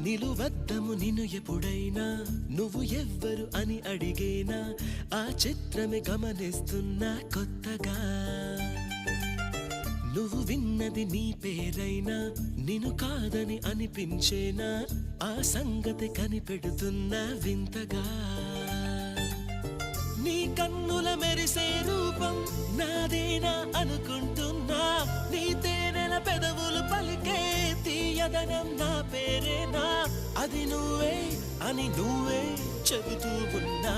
నిలువద్దము నిన్ను ఎప్పుడైనా నువ్వు ఎవ్వరు అని అడిగేనా ఆ చిత్రమే గమనిస్తున్నా కొత్తగా నువ్వు విన్నది నీ పేరైనా నిన్ను కాదని అనిపించేనా ఆ సంగతి కనిపెడుతున్నా వింతగా నీ కన్నుల మెరిసే రూపం నాదేనా అనుకుంటున్నా నీ తేనెల పెదవులు పలికే తీయదనం నా పేరేనా అది నువ్వే అని నువ్వే చెబుతూ ఉన్నా